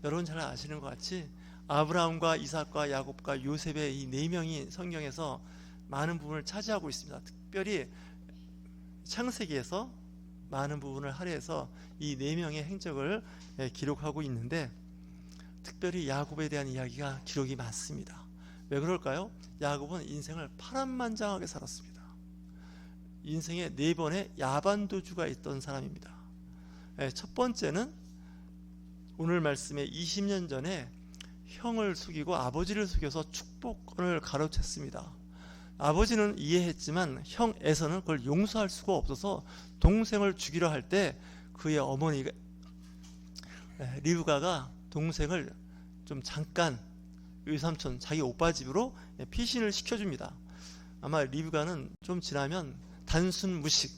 여러분 잘 아시는 것 같이 아브라함과 이삭과 야곱과 요셉의 이 네 명이 성경에서 많은 부분을 차지하고 있습니다. 특별히 창세기에서 많은 부분을 할애해서 이 네 명의 행적을 기록하고 있는데, 특별히 야곱에 대한 이야기가 기록이 많습니다. 왜 그럴까요? 야곱은 인생을 파란만장하게 살았습니다. 인생에 네 번의 야반도주가 있던 사람입니다. 첫 번째는 오늘 말씀에 20년 전에 형을 속이고 아버지를 속여서 축복권을 가로챘습니다. 아버지는 이해했지만 형 에서는 그걸 용서할 수가 없어서 동생을 죽이려 할 때 그의 어머니가 리브가가 동생을 좀 잠깐 외삼촌 자기 오빠 집으로 피신을 시켜줍니다. 아마 리브가는 좀 지나면 단순 무식,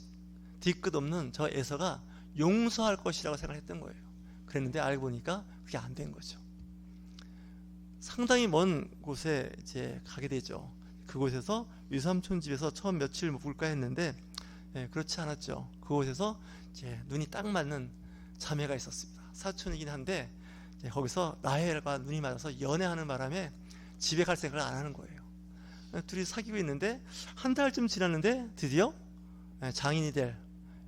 뒤끝 없는 저 에서가 용서할 것이라고 생각했던 거예요. 그랬는데 알고 보니까 그게 안 된 거죠. 상당히 먼 곳에 이제 가게 되죠. 그곳에서 외삼촌 집에서 처음 며칠 묵을까 했는데 그렇지 않았죠. 그곳에서 이제 눈이 딱 맞는 자매가 있었습니다. 사촌이긴 한데 거기서 라헬과 눈이 맞아서 연애하는 바람에 집에 갈 생각을 안 하는 거예요. 둘이 사귀고 있는데 한 달쯤 지났는데 드디어 장인이 될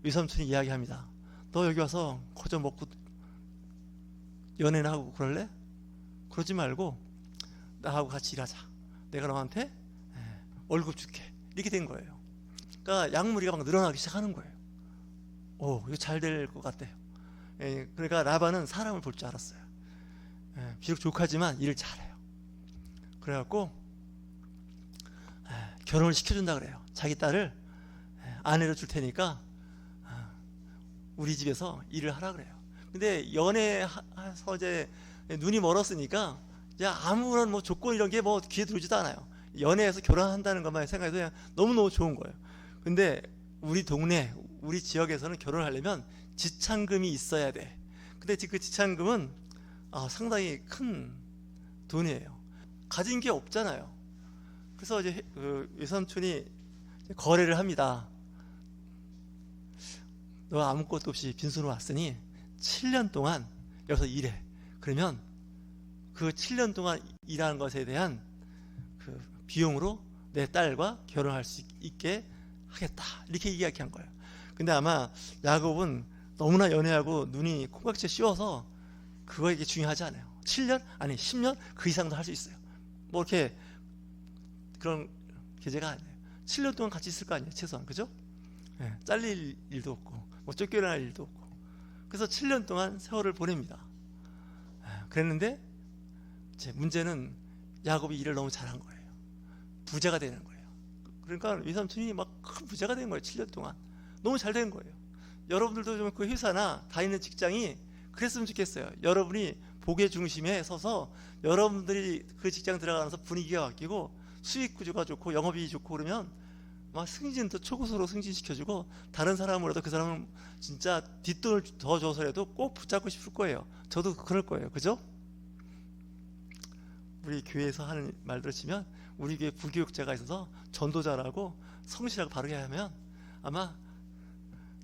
외삼촌이 이야기합니다. 너 여기 와서 거저 먹고 연애나 하고 그럴래? 그러지 말고 나하고 같이 일하자. 내가 너한테 월급 줄게. 이렇게 된 거예요. 그러니까 약물이가 막 늘어나기 시작하는 거예요. 이거 잘 될 것 같대요. 그러니까 라반은 사람을 볼 줄 알았어요. 비록 족하지만 일을 잘해요. 그래갖고 결혼을 시켜준다 그래요. 자기 딸을 아내로 줄 테니까 우리 집에서 일을 하라 그래요. 근데 연애해서 이제 눈이 멀었으니까 이제 아무런 뭐 조건 이런 게 뭐 귀에 들어오지도 않아요. 연애해서 결혼한다는 것만 생각해도 그냥 너무너무 좋은 거예요. 근데 우리 동네, 우리 지역에서는 결혼을 하려면 지참금이 있어야 돼. 근데 그 지참금은 상당히 큰 돈이에요. 가진 게 없잖아요. 그래서 이제 외삼촌이 거래를 합니다. 너 아무것도 없이 빈손으로 왔으니 7년 동안 여기서 일해. 그러면 그 7년 동안 일하는 것에 대한 그 비용으로 내 딸과 결혼할 수 있게 하겠다. 이렇게 이야기한 거예요. 근데 아마 야곱은 너무나 연애하고 눈이 콩깍지에 씌워서 그거 이게 중요하지 않아요. 7년? 아니 10년? 그 이상도 할 수 있어요. 뭐 이렇게 그런 계제가 아니에요. 7년 동안 같이 있을 거 아니에요. 최소한. 그죠? 잘릴 일도 없고 뭐 쫓겨날 일도 없고. 그래서 7년 동안 세월을 보냅니다. 그랬는데 이제 문제는 야곱이 일을 너무 잘한 거예요. 부자가 되는 거예요. 그러니까 외삼촌이 막 큰 부자가 된 거예요. 7년 동안. 너무 잘 된 거예요. 여러분들도 좀 그 회사나 다니는 직장이 그랬으면 좋겠어요. 여러분이 복의 중심에 서서 여러분들이 그 직장 들어가면서 분위기가 바뀌고 수익 구조가 좋고 영업이익이 좋고 그러면 막 승진도 초고속으로 승진시켜주고 다른 사람으로도 그 사람은 진짜 뒷돈을 더 줘서라도 꼭 붙잡고 싶을 거예요. 저도 그럴 거예요. 그죠? 우리 교회에서 하는 말대로 치면 우리 교회 부교육자가 있어서 전도자라고 성실하고 바르게 하면 아마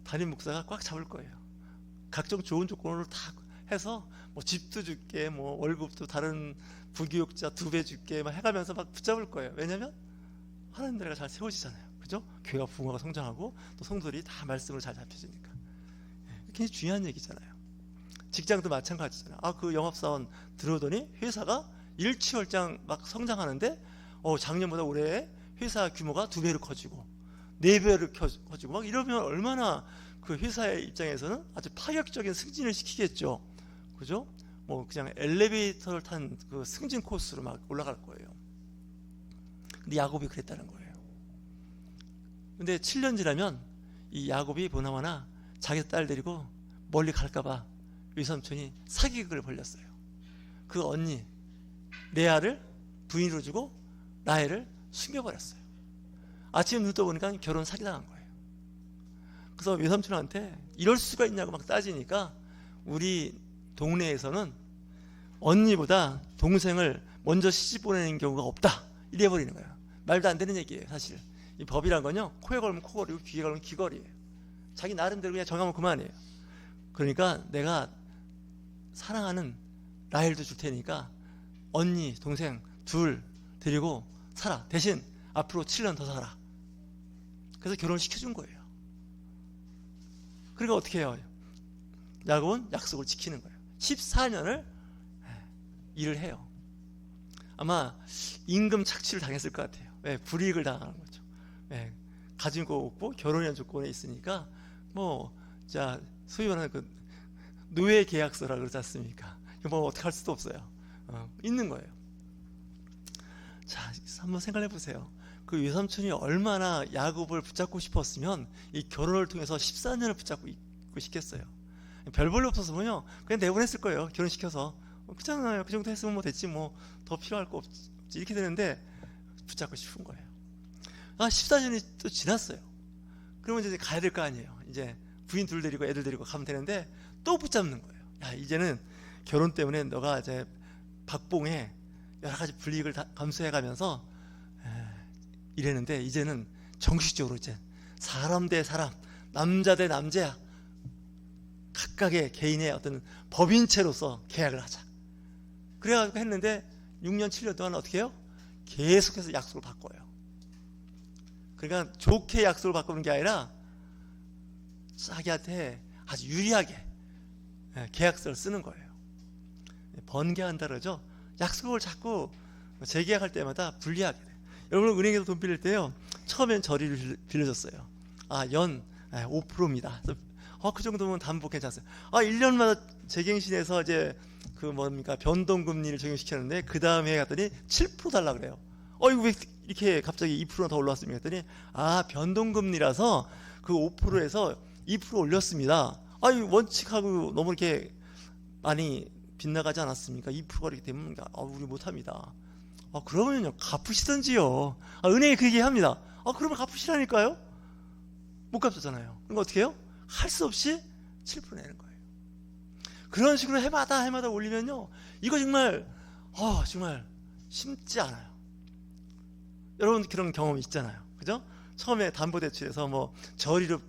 담임 목사가 꽉 잡을 거예요. 각종 좋은 조건으로 다 해서 뭐 집도 줄게, 뭐 월급도 다른 부교육자 2배 줄게 막 해가면서 막 붙잡을 거예요. 왜냐면 하나님 나라가 잘 세워지잖아요. 그죠? 교회가 부흥하고 성장하고 또 성도들이 다 말씀으로 잘 잡혀지니까. 굉장히 중요한 얘기잖아요. 직장도 마찬가지잖아요. 그 영업사원 들어오더니 회사가 일취월장 막 성장하는데 작년보다 올해 회사 규모가 2배로 커지고 4배로 커지고 막 이러면 얼마나 그 회사의 입장에서는 아주 파격적인 승진을 시키겠죠. 그죠? 뭐 그냥 엘리베이터를 탄 그 승진 코스로 막 올라갈 거예요. 근데 야곱이 그랬다는 거예요. 근데 7년 지나면 이 야곱이 보나마나 자기 딸 데리고 멀리 갈까봐 외삼촌이 사기극을 벌렸어요. 그 언니 레아를 부인으로 주고 라헬을 숨겨버렸어요. 아침에 눈 떠보니까 결혼 사기당한 거예요. 그래서 외삼촌한테 이럴 수가 있냐고 막 따지니까 우리 동네에서는 언니보다 동생을 먼저 시집 보내는 경우가 없다 이래버리는 거예요. 말도 안 되는 얘기예요. 사실 이 법이란 건요, 코에 걸면 코걸이고 귀에 걸면 귀걸이에요. 자기 나름대로 그냥 정하면 그만이에요. 그러니까 내가 사랑하는 라헬도 줄 테니까 언니 동생 둘 데리고 살아. 대신 앞으로 7년 더 살아. 그래서 결혼을 시켜준 거예요. 그러니까 어떻게 해요? 야곱은 약속을 지키는 거예요. 14년을 일을 해요. 아마 임금 착취를 당했을 것 같아요. 왜? 불이익을 당하는 거죠. 왜? 가진 거 없고 결혼이라는 조건에 있으니까 자 소위 말하는 그 노예 계약서라 그러지 않습니까? 뭐 어떻게 할 수도 없어요. 있는 거예요. 자, 한번 생각해 보세요. 그 외삼촌이 얼마나 야곱을 붙잡고 싶었으면 이 결혼을 통해서 14년을 붙잡고 있고 싶겠어요. 별 볼일 없었으면요 그냥 내보냈을 거예요. 결혼시켜서. 그렇잖아요. 그 정도 했으면 됐지 더 필요할 거 없지 이렇게 되는데 붙잡고 싶은 거예요. 14년이 또 지났어요. 그러면 이제 가야 될 거 아니에요. 이제 부인 둘 데리고 애들 데리고 가면 되는데 또 붙잡는 거예요. 야, 이제는 결혼 때문에 너가 이제 박봉에 여러 가지 불이익을 다 감수해가면서 이랬는데 이제는 정식적으로 이제 사람 대 사람, 남자 대 남자 각각의 개인의 어떤 법인체로서 계약을 하자. 그래가지고 했는데 6년 7년 동안 어떻게 해요? 계속해서 약속을 바꿔요. 그러니까 좋게 약속을 바꾸는 게 아니라 자기한테 아주 유리하게 계약서를 쓰는 거예요. 번개한다 그러죠. 약속을 자꾸 재계약할 때마다 불리하게 돼요. 여러분 은행에서 돈 빌릴 때요 처음엔 저리를 빌려줬어요. 연 5%입니다. 그 정도면 담보 괜찮았어요. 1년마다 재갱신해서 이제 그 뭡니까 변동금리를 적용시켰는데 그 다음에 갔더니 7% 달라 그래요. 이거 왜 이렇게 갑자기 2%나 더 올랐습니까? 했더니 변동금리라서 그 5%에서 2% 올렸습니다. 원칙하고 너무 이렇게 많이 빗나가지 않았습니까? 2%가 이렇게 되면 우리 못합니다. 그러면요 갚으시던지요. 은행이 그 얘기합니다. 그러면 갚으시라니까요. 못 갚잖아요. 그러니까 어떻게 해요? 할 수 없이 7% 내는 거예요. 그런 식으로 해마다 올리면요 이거 정말 쉽지 않아요. 여러분 그런 경험 있잖아요. 그죠? 처음에 담보대출에서 저리로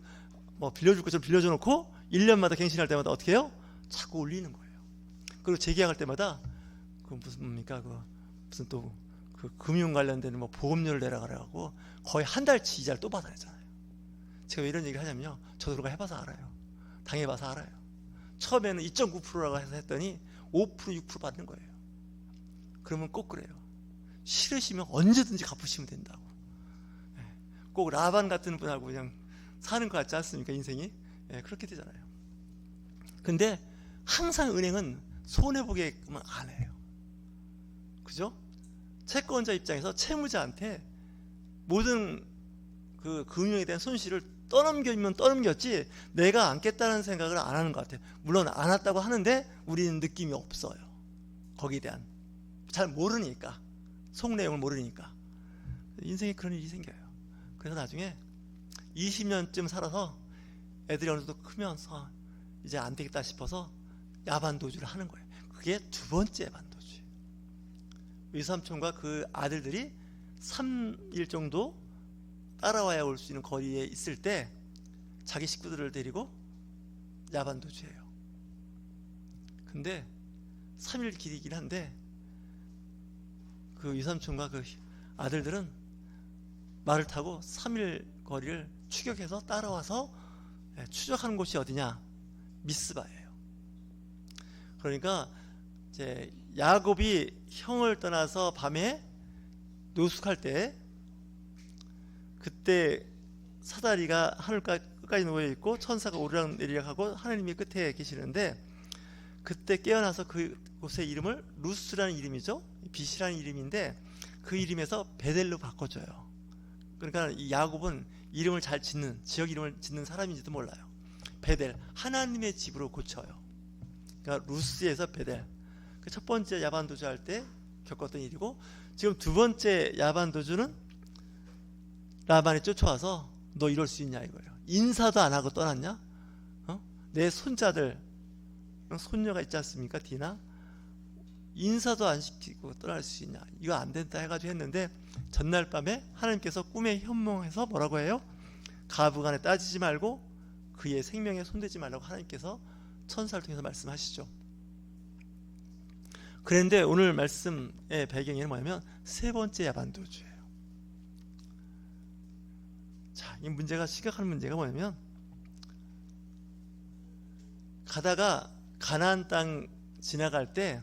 빌려줄 것처럼 빌려줘 놓고 1년마다 갱신할 때마다 어떻게 해요? 자꾸 올리는 거예요. 그리고 재계약할 때마다 무슨 또 그 금융 관련된 보험료를 내라가라고 거의 한 달치 이자를 또 받아야 하잖아요. 제가 왜 이런 얘기를 하냐면요 저도 그거 해봐서 알아요. 당해봐서 알아요. 처음에는 2.9%라고 해서 했더니 5% 6% 받는 거예요. 그러면 꼭 그래요. 싫으시면 언제든지 갚으시면 된다고. 꼭 라반 같은 분하고 그냥 사는 것 같지 않습니까? 인생이 그렇게 되잖아요. 근데 항상 은행은 손해보게끔 안 해요. 그죠? 채권자 입장에서 채무자한테 모든 그 금융에 대한 손실을 떠넘기면 떠넘겼지 내가 안겠다는 생각을 안 하는 것 같아요. 물론 안 왔다고 하는데 우리는 느낌이 없어요. 거기에 대한 잘 모르니까 속 내용을 모르니까 인생에 그런 일이 생겨요. 그래서 나중에 20년쯤 살아서 애들이 어느 정도 크면서 이제 안 되겠다 싶어서 야반도주를 하는 거예요. 그게 두 번째 야반도주예요. 외삼촌과 그 아들들이 3일 정도 따라와야 올 수 있는 거리에 있을 때 자기 식구들을 데리고 야반도주해요. 근데 3일 길이긴 한데 그 외삼촌과 그 아들들은 말을 타고 3일 거리를 추격해서 따라와서 추적하는 곳이 어디냐? 미스바예요. 그러니까 이제 야곱이 형을 떠나서 밤에 노숙할 때 그때 사다리가 하늘 끝까지 놓여 있고 천사가 오르락 내리락 하고 하나님이 끝에 계시는데 그때 깨어나서 그곳의 이름을 루스라는 이름이죠. 빛이라는 이름인데 그 이름에서 베델로 바꿔줘요. 그러니까 이 야곱은 이름을 잘 짓는 지역 이름을 짓는 사람인지도 몰라요. 베델 하나님의 집으로 고쳐요. 그러니까 루스에서 베델. 그 첫 번째 야반도주 할 때 겪었던 일이고 지금 두 번째 야반도주는 라반이 쫓아와서 너 이럴 수 있냐 이거예요. 인사도 안 하고 떠났냐? 내 손자들 손녀가 있지 않습니까? 디나 인사도 안 시키고 떠날 수 있냐? 이거 안 된다 해가지고 했는데 전날 밤에 하나님께서 꿈에 현몽해서 뭐라고 해요? 가부간에 따지지 말고 그의 생명에 손대지 말라고 하나님께서 천사를 통해서 말씀하시죠. 그런데 오늘 말씀의 배경에는 뭐냐면 세 번째 야반도주예요. 자, 이 문제가 심각한 문제가 뭐냐면 가다가 가나안 땅 지나갈 때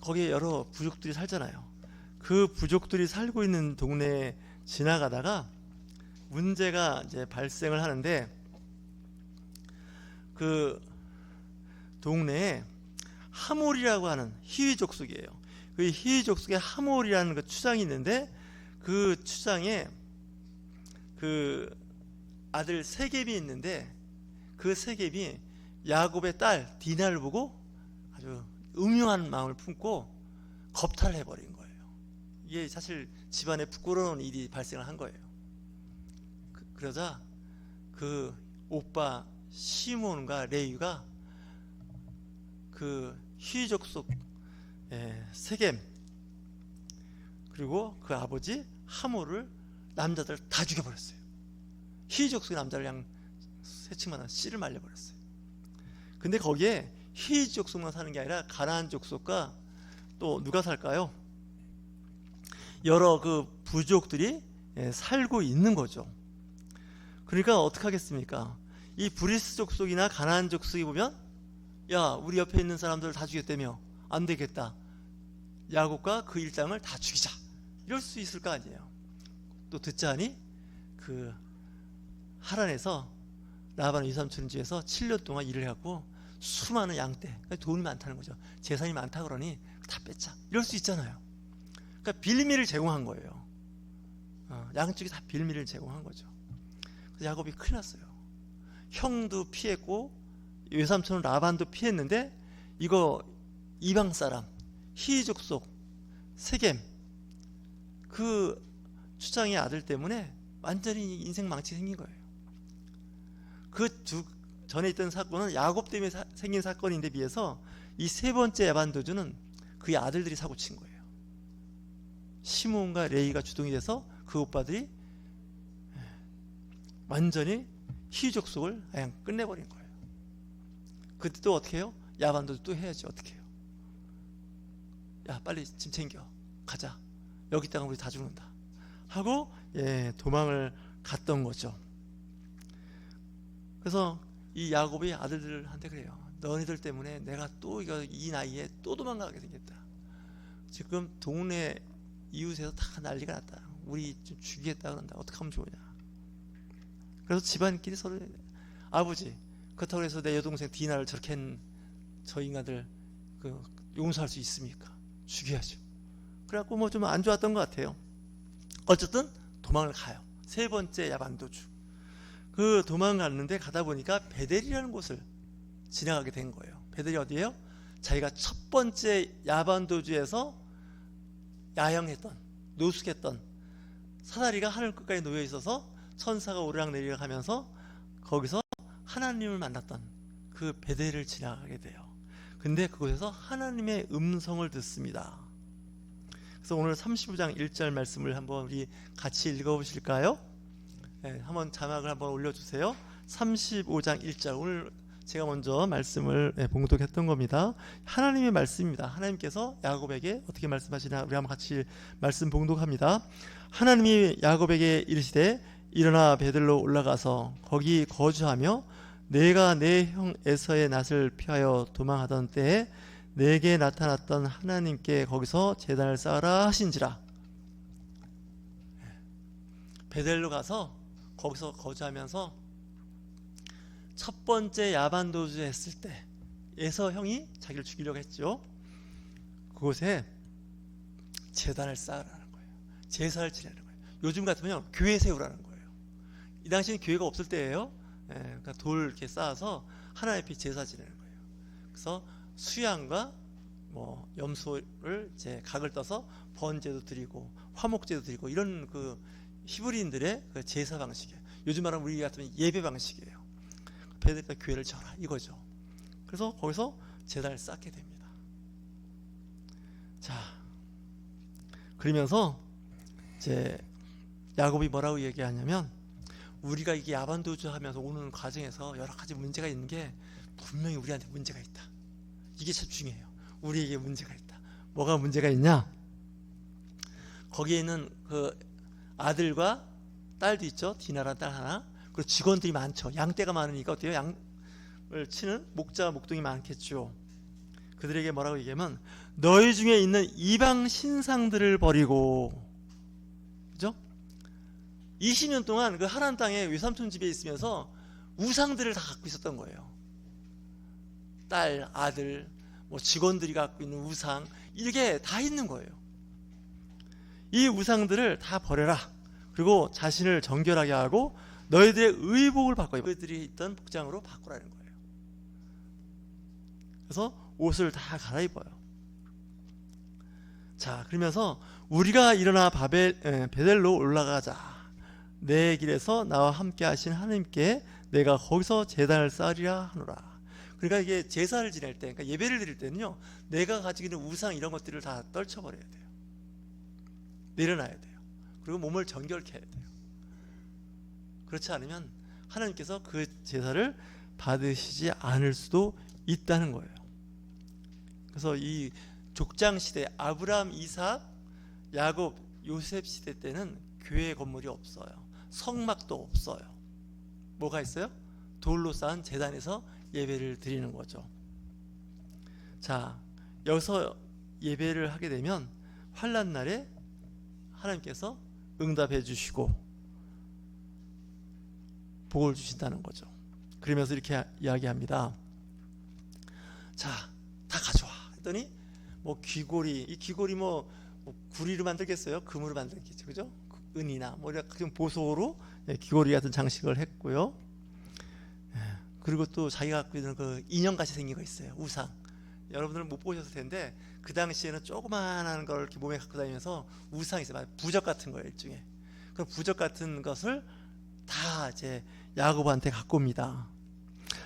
거기에 여러 부족들이 살잖아요. 그 부족들이 살고 있는 동네에 지나가다가 문제가 이제 발생을 하는데 그 동네에 하몰이라고 하는 히위 족속이에요. 그 히위 족속에 하몰이라는 그 추장이 있는데 그 추장에 그 아들 세겜이 있는데 그 세겜이 야곱의 딸 디나를 보고 아주 음흉한 마음을 품고 겁탈을 해버린 거예요. 이게 사실 집안에 부끄러운 일이 발생을 한 거예요. 그러자 그 오빠 시몬과 레위가 그 히위 족속 세겜 그리고 그 아버지 하몰을 남자들 다 죽여버렸어요. 히위 족속의 남자를 그냥 새치만한 씨를 말려버렸어요. 근데 거기에 히위 족속만 사는 게 아니라 가나안 족속과 또 누가 살까요? 여러 그 부족들이 살고 있는 거죠. 그러니까 어떻게 하겠습니까? 이 브리스 족속이나 가나안 족속이 보면 야, 우리 옆에 있는 사람들 다 죽였다며, 안 되겠다, 야곱과 그 일당을 다 죽이자, 이럴 수 있을 거 아니에요. 또 듣자니 그 하란에서 라반 이삼촌 집에서 7년 동안 일을 해갖고 수많은 양떼, 돈이 많다는 거죠. 재산이 많다 그러니 다 뺏자, 이럴 수 있잖아요. 그러니까 빌미를 제공한 거예요. 양쪽이 다 빌미를 제공한 거죠. 그래서 야곱이 큰일 났어요. 형도 피했고 외삼촌 라반도 피했는데 이거 이방 사람 히위 족속 세겜 그 추장의 아들 때문에 완전히 인생 망치 생긴 거예요. 그 전에 있던 사건은 야곱 때문에 생긴 사건인데 비해서 이 세 번째 야반도주는 그의 아들들이 사고친 거예요. 시몬과 레이가 주동이 돼서 그 오빠들이 완전히 히위 족속을 그냥 끝내버린 거예요. 그때 또 어떻게 해요? 야반도주 또 해야지. 어떻게 해요? 야, 빨리 짐 챙겨 가자, 여기 있다가 우리 다 죽는다 하고 도망을 갔던 거죠. 그래서 이 야곱이 아들들한테 그래요. 너희들 때문에 내가 또 이 나이에 또 도망가게 생겼다. 지금 동네 이웃에서 다 난리가 났다. 우리 좀 죽이겠다 그런다. 어떻게 하면 좋으냐. 그래서 집안끼리 서로 아버지, 그렇다고 해서 내 여동생 디나를 저렇게 한 저 인간들 용서할 수 있습니까? 죽여야죠. 그래갖고 뭐 좀 안 좋았던 것 같아요. 어쨌든 도망을 가요. 세 번째 야반도주. 그 도망갔는데 가다 보니까 베델이라는 곳을 지나가게 된 거예요. 베델이 어디예요? 자기가 첫 번째 야반도주에서 야영했던, 노숙했던 사다리가 하늘 끝까지 놓여 있어서 천사가 오르락내리락 하면서 거기서 하나님을 만났던 그 베델을 지나가게 돼요. 근데 그곳에서 하나님의 음성을 듣습니다. 그래서 오늘 35장 1절 말씀을 한번 우리 같이 읽어보실까요? 한번 자막을 한번 올려주세요. 35장 1절, 오늘 제가 먼저 말씀을 봉독했던 겁니다. 하나님의 말씀입니다. 하나님께서 야곱에게 어떻게 말씀하시나 우리 한번 같이 말씀 봉독합니다. 하나님이 야곱에게 이르시되 일어나 베들로 올라가서 거기 거주하며 내가 내 형 에서의 낯을 피하여 도망하던 때에 내게 나타났던 하나님께 거기서 제단을 쌓으라 하신지라. 베델로 가서 거기서 거주하면서 첫 번째 야반도주 했을 때 에서 형이 자기를 죽이려고 했죠. 그곳에 제단을 쌓으라는 거예요. 제사를 지내는 거예요. 요즘 같으면 교회 세우라는 거예요. 이 당시에는 교회가 없을 때예요. 그러니까 돌 이렇게 쌓아서 하나님 앞에 제사 지내는 거예요. 그래서 수양과 뭐 염소를 이제 각을 떠서 번제도 드리고 화목제도 드리고 이런 그 히브리인들의 그 제사 방식이에요. 요즘 말하면 우리 같으면 예배 방식이에요. 베델가 교회를 쳐라 이거죠. 그래서 거기서 제단을 쌓게 됩니다. 자, 그러면서 이제 야곱이 뭐라고 얘기하냐면 우리가 이게 야반도주 하면서 오는 과정에서 여러 가지 문제가 있는 게 분명히 우리한테 문제가 있다. 이게 참 중요해요. 우리에게 문제가 있다. 뭐가 문제가 있냐? 거기에 있는 그 아들과 딸도 있죠. 디나라는 딸 하나. 그리고 직원들이 많죠. 양떼가 많으니까 어때요? 양을 치는 목자, 목동이 많겠죠. 그들에게 뭐라고 얘기하면 너희 중에 있는 이방 신상들을 버리고, 그죠? 20년 동안 그 하나님 땅에 외삼촌 집에 있으면서 우상들을 다 갖고 있었던 거예요. 딸, 아들, 뭐 직원들이 갖고 있는 우상, 이게 다 있는 거예요. 이 우상들을 다 버려라. 그리고 자신을 정결하게 하고 너희들의 의복을 바꿔 너희들이 있던 복장으로 바꾸라는 거예요. 그래서 옷을 다 갈아입어요. 자, 그러면서 우리가 일어나 베델로 올라가자. 내 길에서 나와 함께 하신 하나님께 내가 거기서 제단을 쌓으리라 하노라. 그러니까 이게 제사를 지낼 때, 그러니까 예배를 드릴 때는요, 내가 가지고 있는 우상 이런 것들을 다 떨쳐버려야 돼요. 내려놔야 돼요. 그리고 몸을 정결케 해야 돼요. 그렇지 않으면 하나님께서 그 제사를 받으시지 않을 수도 있다는 거예요. 그래서 이 족장 시대, 아브라함, 이삭, 야곱, 요셉 시대 때는 교회 건물이 없어요. 성막도 없어요. 뭐가 있어요? 돌로 쌓은 제단에서 예배를 드리는 거죠. 자, 여기서 예배를 하게 되면 환난 날에 하나님께서 응답해 주시고 복을 주신다는 거죠. 그러면서 이렇게 이야기합니다. 자, 다 가져와 했더니 뭐 귀고리, 이 귀고리 뭐 구리로 만들겠어요? 금으로 만들겠죠, 그죠? 은이나 뭐 이렇게 보석으로 귀고리 같은 장식을 했고요. 그리고 또 자기가 갖고 있는 그 인형같이 생긴 거 있어요. 우상. 여러분들은 못 보셨을 텐데 그 당시에는 조그만한 걸 이렇게 몸에 갖고 다니면서 우상이 있어요. 부적 같은 거예요, 일종의. 그 부적 같은 것을 다 이제 야곱한테 갖고 옵니다.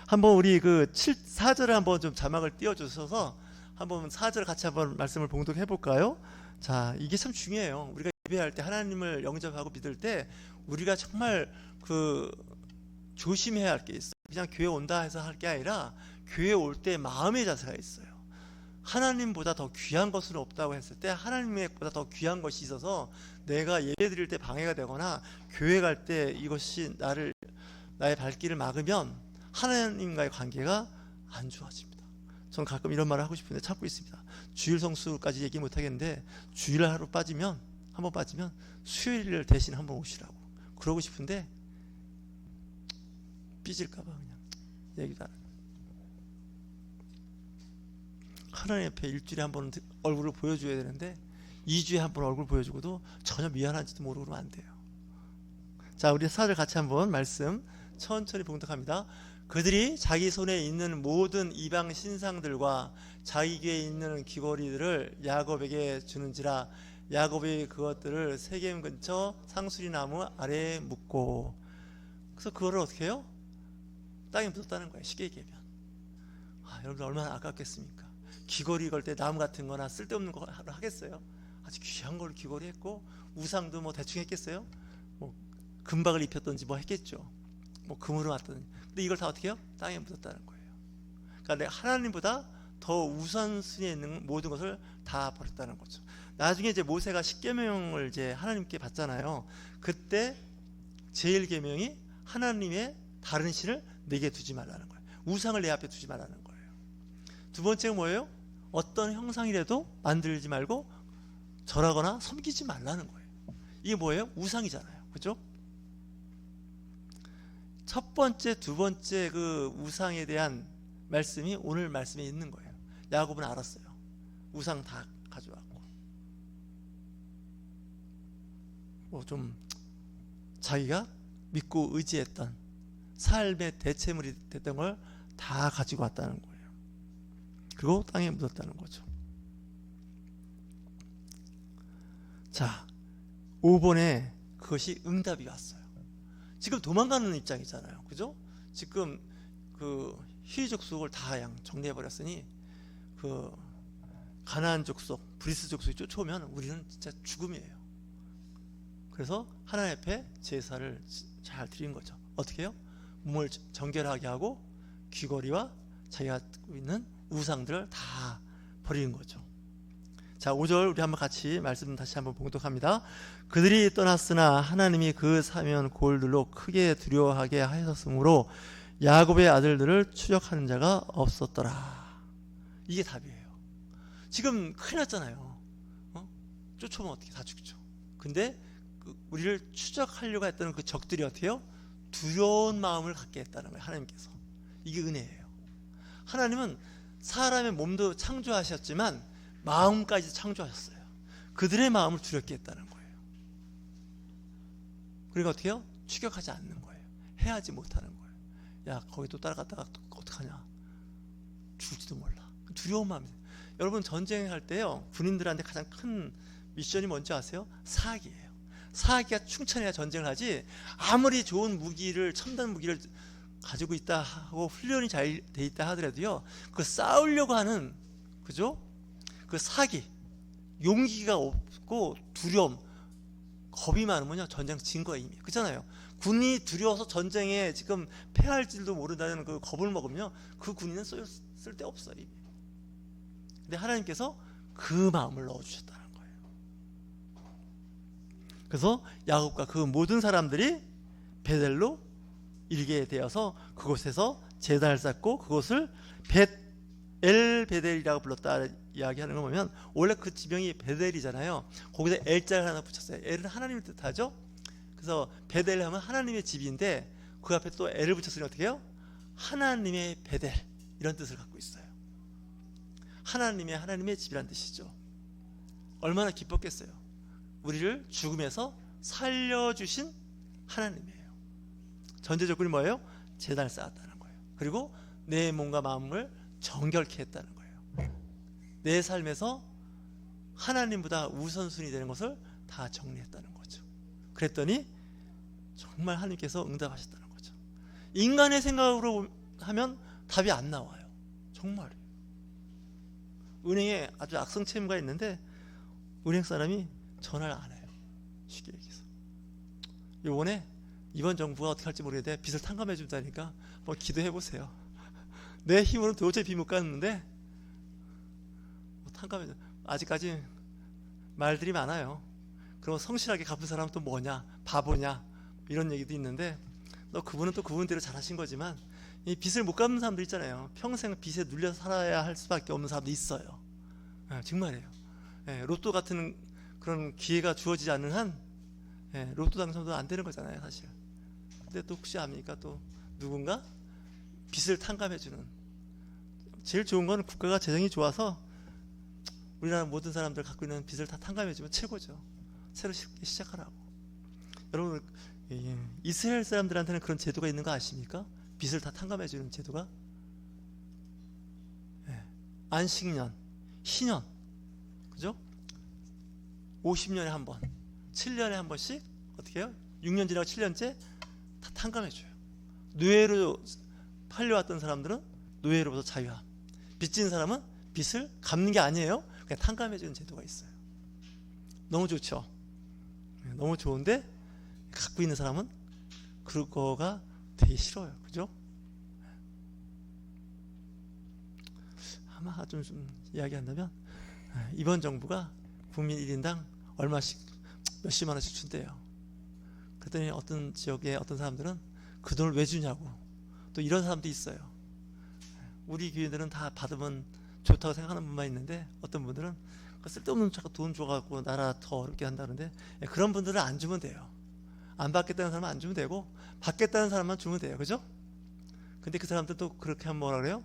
한번 우리 그 4절을 한번 좀 자막을 띄워주셔서 한번 4절 같이 한번 말씀을 봉독해 볼까요? 자, 이게 참 중요해요. 우리가 예배할 때 하나님을 영접하고 믿을 때 우리가 정말 그 조심해야 할 게 있어요. 그냥 교회 온다 해서 할 게 아니라 교회 올 때 마음의 자세가 있어요. 하나님보다 더 귀한 것은 없다고 했을 때 하나님보다 더 귀한 것이 있어서 내가 예배 드릴 때 방해가 되거나 교회 갈 때 이것이 나의 발길을 막으면 하나님과의 관계가 안 좋아집니다. 저는 가끔 이런 말을 하고 싶은데 참고 있습니다. 주일 성수까지 얘기 못 하겠는데 주일 하루 한번 빠지면 수요일을 대신 한번 오시라고 그러고 싶은데 삐질까봐 그냥 얘기도 안 해요. 하나님 앞에 일주일에 한 번 얼굴을 보여줘야 되는데 2주에 한 번 얼굴 보여주고도 전혀 미안한지도 모르고 그러면 안 돼요. 자, 우리 4절 같이 한번 말씀 천천히 봉독합니다. 그들이 자기 손에 있는 모든 이방 신상들과 자기 귀에 있는 귀걸이들을 야곱에게 주는지라 야곱이 그것들을 세겜 근처 상수리 나무 아래에 묻고, 그래서 그거를 어떻게 해요? 땅에 묻었다는 거예요. 쉽게 얘기하면. 여러분 얼마나 아깝겠습니까? 귀걸이 걸 때 나무 같은 거나 쓸데없는 거 하겠어요? 아주 귀한 걸 귀걸이 했고 우상도 뭐 대충 했겠어요? 뭐 금박을 입혔던지 뭐 했겠죠. 뭐 금으로 왔던. 근데 이걸 다 어떻게 해요? 땅에 묻었다는 거예요. 그러니까 내가 하나님보다 더 우선순위에 있는 모든 것을 다 버렸다는 거죠. 나중에 이제 모세가 십계명을 이제 하나님께 받잖아요. 그때 제일 계명이 하나님의 다른 신을 내게 두지 말라는 거예요. 우상을 내 앞에 두지 말라는 거예요. 두 번째는 뭐예요? 어떤 형상이라도 만들지 말고 절하거나 섬기지 말라는 거예요. 이게 뭐예요? 우상이잖아요. 그죠? 첫 번째, 두 번째 그 우상에 대한 말씀이 오늘 말씀에 있는 거예요. 야곱은 알았어요. 우상 다 가져왔고 뭐 좀 자기가 믿고 의지했던 삶의 대체물이 됐던 걸 다 가지고 왔다는 거예요. 그리고 땅에 묻었다는 거죠. 자, 5번에 그것이 응답이 왔어요. 지금 도망가는 입장이잖아요. 그죠? 지금 그 히위 족속을 다 정리해 버렸으니 그 가나안 족속, 브리스 족속이 쫓아오면 우리는 진짜 죽음이에요. 그래서 하나님 앞에 제사를 잘 드린 거죠. 어떻게 해요? 몸을 정결하게 하고 귀걸이와 자기가 갖고 있는 우상들을 다 버리는 거죠. 자, 5절 우리 한번 같이 말씀 다시 한번 봉독합니다. 그들이 떠났으나 하나님이 그 사면 골들로 크게 두려워하게 하셨으므로 야곱의 아들들을 추적하는 자가 없었더라. 이게 답이에요. 지금 큰일 났잖아요. 쫓아오면 어떻게 다 죽죠. 근데 우리를 추적하려고 했던 그 적들이 어떻게 해요? 두려운 마음을 갖게 했다는 거예요. 하나님께서. 이게 은혜예요. 하나님은 사람의 몸도 창조하셨지만 마음까지 창조하셨어요. 그들의 마음을 두렵게 했다는 거예요. 그러니까 어떻게 해요? 추격하지 않는 거예요. 해하지 못하는 거예요. 야, 거기 또 따라갔다가 또 어떡하냐, 죽을지도 몰라. 두려운 마음이에요. 여러분, 전쟁할 때요, 군인들한테 가장 큰 미션이 뭔지 아세요? 사기예요. 사기가 충천해야 전쟁을 하지, 아무리 좋은 무기를, 첨단 무기를 가지고 있다 하고 훈련이 잘 돼 있다 하더라도요, 그 싸우려고 하는, 그죠? 그 사기, 용기가 없고 두려움, 겁이 많으면요, 전쟁 진 거예요, 이미. 그렇잖아요. 군이 두려워서 전쟁에 지금 패할지도 모른다는 그 겁을 먹으면 그 군인은 쓸데 없어요, 이미. 근데 하나님께서 그 마음을 넣어주셨다는 거예요. 그래서 야곱과 그 모든 사람들이 베델로 일게 되어서 그곳에서 제단을 쌓고 그곳을 엘베델이라고 불렀다 이야기하는 거 보면, 원래 그 지명이 베델이잖아요. 거기다 엘자를 하나 붙였어요. 엘은 하나님을 뜻하죠. 그래서 베델 하면 하나님의 집인데 그 앞에 또 엘을 붙였으니 어떻게 해요? 하나님의 베델, 이런 뜻을 갖고 있어요. 하나님의 집이란 뜻이죠. 얼마나 기뻤겠어요. 우리를 죽음에서 살려주신 하나님이에요. 전제 조건이 뭐예요? 제단을 쌓았다는 거예요. 그리고 내 몸과 마음을 정결케 했다는 거예요. 내 삶에서 하나님보다 우선순위 되는 것을 다 정리했다는 거죠. 그랬더니 정말 하나님께서 응답하셨다는 거죠. 인간의 생각으로 하면 답이 안 나와요. 정말. 은행에 아주 악성 채무가 있는데 은행 사람이 전화를 안 해요. 쉽게 얘기해서. 이번 정부가 어떻게 할지 모르겠는데 빚을 탕감해 준다니까 한번 기도해 보세요. 내 힘으로는 도저히 빚 못 갚는데 탕감해 줘. 아직까지 말들이 많아요. 그럼 성실하게 갚은 사람은 또 뭐냐, 바보냐, 이런 얘기도 있는데, 그분은 또 그분대로 잘하신 거지만 이 빚을 못 갚는 사람들 있잖아요. 평생 빚에 눌려서 살아야 할 수밖에 없는 사람도 있어요. 정말이에요. 로또 같은 그런 기회가 주어지지 않는 한 로또 당첨도 안 되는 거잖아요, 사실. 근데 또 혹시 압니까? 또 누군가 빚을 탕감해주는, 제일 좋은 건 국가가 재정이 좋아서 우리나라 모든 사람들 갖고 있는 빚을 다 탕감해주면 최고죠. 새로 시작하라고. 여러분, 이스라엘 사람들한테는 그런 제도가 있는 거 아십니까? 빚을 다 탕감해주는 제도가. 안식년, 희년, 그죠? 50년에 한 번, 7년에 한 번씩 어떻게 해요? 6년 지나고 7년째 다 탕감해줘요. 노예로 팔려왔던 사람들은 노예로부터 자유함, 빚진 사람은 빚을 갚는 게 아니에요. 그냥 탕감해주는 제도가 있어요. 너무 좋죠. 너무 좋은데 갖고 있는 사람은 그거가 되게 싫어요. 그죠? 아마 좀 이야기한다면, 이번 정부가 국민 1인당 얼마씩 몇십만 원씩 준대요. 그랬더니 어떤 지역에 어떤 사람들은 그 돈을 왜 주냐고, 또 이런 사람도 있어요. 우리 교인들은 다 받으면 좋다고 생각하는 분만 있는데, 어떤 분들은 쓸데없는 돈 줘갖고 나라 더 어렵게 한다는데, 그런 분들은 안 주면 돼요. 안 받겠다는 사람은 안 주면 되고, 받겠다는 사람만 주면 돼요. 그죠? 근데 그 사람들 또 그렇게 하면 뭐라 그래요?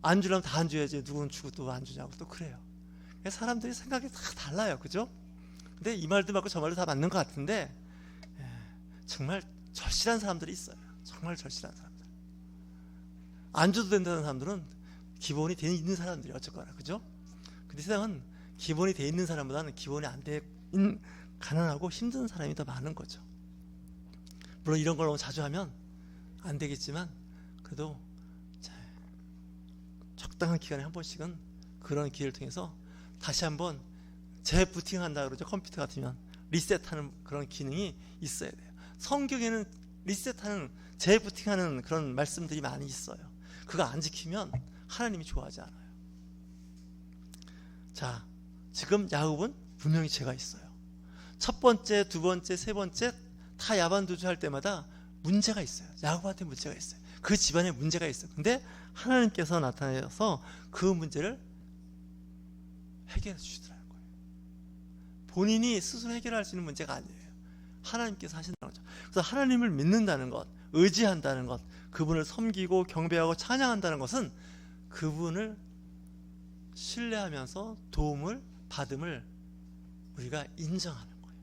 안 주려면 다 안 줘야지, 누구는 주고 또 안 주냐고 또 그래요. 사람들이 생각이 다 달라요. 그죠? 근데 이 말도 맞고 저 말도 다 맞는 것 같은데, 정말 절실한 사람들이 있어요. 정말 절실한 사람들. 안 줘도 된다는 사람들은 기본이 돼 있는 사람들이 어쨌거나. 그죠? 근데 세상은 기본이 돼 있는 사람보다는 기본이 안 돼 있는 가난하고 힘든 사람이 더 많은 거죠. 물론 이런 걸 너무 자주 하면 안 되겠지만, 그래도 적당한 기간에 한 번씩은 그런 기회를 통해서 다시 한번 재부팅한다 그러죠. 컴퓨터 같으면 리셋하는 그런 기능이 있어야 돼요. 성경에는 리셋하는, 재부팅하는 그런 말씀들이 많이 있어요. 그거 안 지키면 하나님이 좋아하지 않아요. 자, 지금 야곱은 분명히 죄가 있어요. 첫 번째, 두 번째, 세 번째 다 야반두주할 때마다 문제가 있어요. 야곱한테 문제가 있어요. 그 집안에 문제가 있어요. 근데 하나님께서 나타나서 그 문제를 해결해 주시더라는 거예요. 본인이 스스로 해결할 수 있는 문제가 아니에요. 하나님께서 하신다는 거죠. 그래서 하나님을 믿는다는 것, 의지한다는 것, 그분을 섬기고 경배하고 찬양한다는 것은 그분을 신뢰하면서 도움을 받음을 우리가 인정하는 거예요.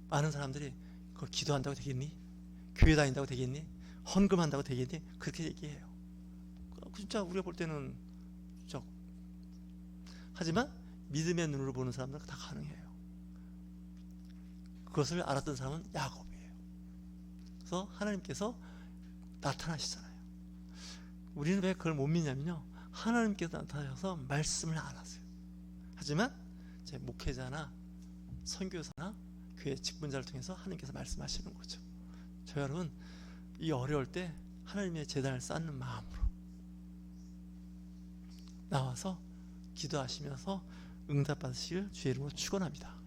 많은 사람들이 그거 기도한다고 되겠니? 교회 다닌다고 되겠니? 헌금한다고 되겠니? 그렇게 얘기해요. 진짜 우리가 볼 때는 진짜. 하지만 믿음의 눈으로 보는 사람들은 다 가능해요. 그것을 알았던 사람은 야곱이에요. 그래서 하나님께서 나타나시잖아요. 우리는 왜 그걸 못 믿냐면요, 하나님께서 나타나셔서 말씀을 안 하세요. 하지만 제 목회자나 선교사나 교회 직분자를 통해서 하나님께서 말씀하시는 거죠. 저 여러분, 이 어려울 때 하나님의 제단을 쌓는 마음으로 나와서 기도하시면서 응답받으시길 주의 이름으로 축원합니다.